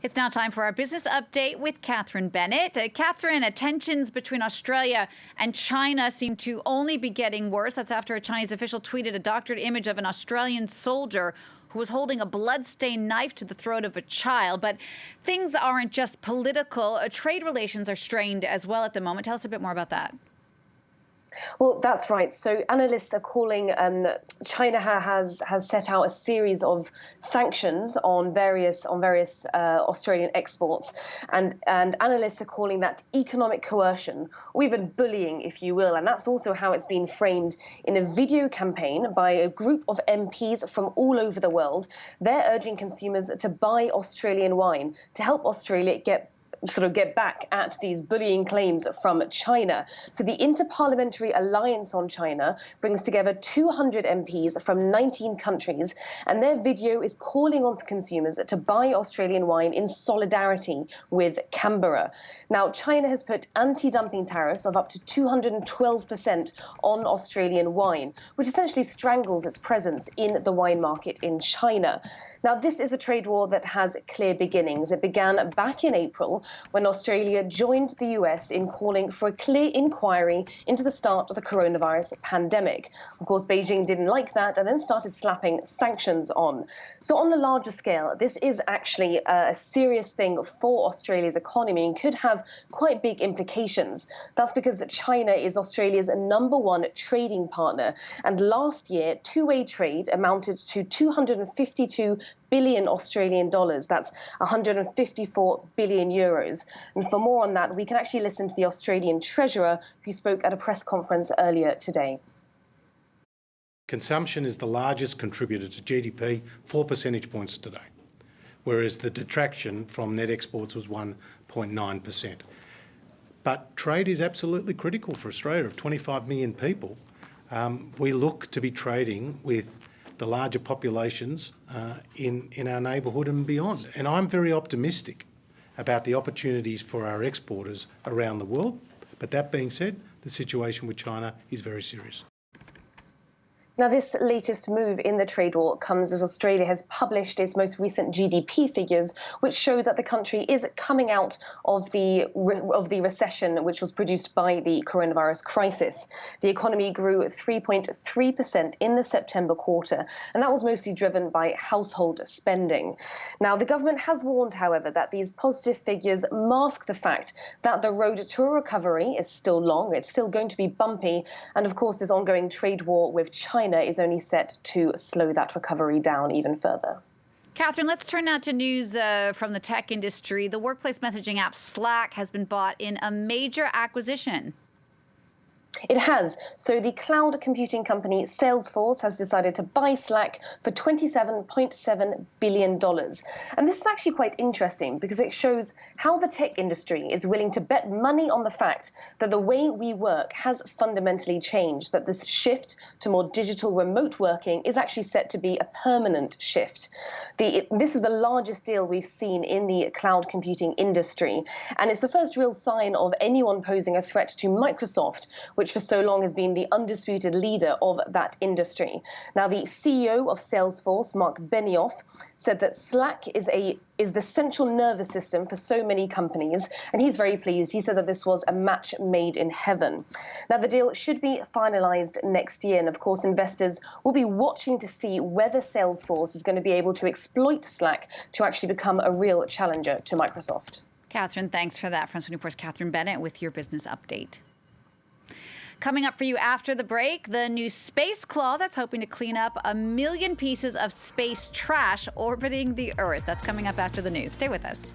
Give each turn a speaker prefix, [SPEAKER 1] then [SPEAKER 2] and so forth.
[SPEAKER 1] It's now time for our business update with Catherine Bennett. Catherine, tensions between Australia and China seem to only be getting worse. That's after a Chinese official tweeted a doctored image of an Australian soldier who was holding a blood-stained knife to the throat of a child. But things aren't just political. Trade relations are strained as well at the moment. Tell us a bit more about that.
[SPEAKER 2] Well, that's right. So analysts are calling China has set out a series of sanctions on various Australian exports, and analysts are calling that economic coercion, or even bullying, if you will. And that's also how it's been framed in a video campaign by a group of MPs from all over the world. They're urging consumers to buy Australian wine to help Australia get back at these bullying claims from China. So the Interparliamentary Alliance on China brings together 200 MPs from 19 countries, and their video is calling on consumers to buy Australian wine in solidarity with Canberra. Now, China has put anti-dumping tariffs of up to 212% on Australian wine, which essentially strangles its presence in the wine market in China. Now, this is a trade war that has clear beginnings. It began back in April when Australia joined the US in calling for a clear inquiry into the start of the coronavirus pandemic. Of course, Beijing didn't like that and then started slapping sanctions on. So on a larger scale, this is actually a serious thing for Australia's economy and could have quite big implications. That's because China is Australia's #1 trading partner. And last year, two-way trade amounted to 252 billion Australian dollars. That's 154 billion euros. And for more on that, we can actually listen to the Australian Treasurer, who spoke at a press conference earlier today.
[SPEAKER 3] Consumption is the largest contributor to GDP, 4 percentage points today, whereas the detraction from net exports was 1.9%. But trade is absolutely critical for Australia. Of 25 million people, we look to be trading with the larger populations in our neighbourhood and beyond. And I'm very optimistic about the opportunities for our exporters around the world. But that being said, the situation with China is very serious.
[SPEAKER 2] Now, this latest move in the trade war comes as Australia has published its most recent GDP figures, which show that the country is coming out of the recession which was produced by the coronavirus crisis. The economy grew 3.3% in the September quarter, and that was mostly driven by household spending. Now, the government has warned, however, that these positive figures mask the fact that the road to a recovery is still long, it's still going to be bumpy, and of course this ongoing trade war with China is only set to slow that recovery down even further.
[SPEAKER 1] Catherine, let's turn now to news from the tech industry. The workplace messaging app Slack has been bought in a major acquisition.
[SPEAKER 2] It has. So the cloud computing company Salesforce has decided to buy Slack for $27.7 billion. And this is actually quite interesting because it shows how the tech industry is willing to bet money on the fact that the way we work has fundamentally changed, that this shift to more digital remote working is actually set to be a permanent shift. This is the largest deal we've seen in the cloud computing industry. And it's the first real sign of anyone posing a threat to Microsoft, which for so long has been the undisputed leader of that industry. Now, the CEO of Salesforce, Mark Benioff, said that Slack is the central nervous system for so many companies, and he's very pleased. He said that this was a match made in heaven. Now, the deal should be finalized next year, and of course, investors will be watching to see whether Salesforce is going to be able to exploit Slack to actually become a real challenger to Microsoft.
[SPEAKER 1] Catherine, thanks for that. France 24's Catherine Bennett with your business update. Coming up for you after the break, the new Space Claw that's hoping to clean up 1 million pieces of space trash orbiting the Earth. That's coming up after the news. Stay with us.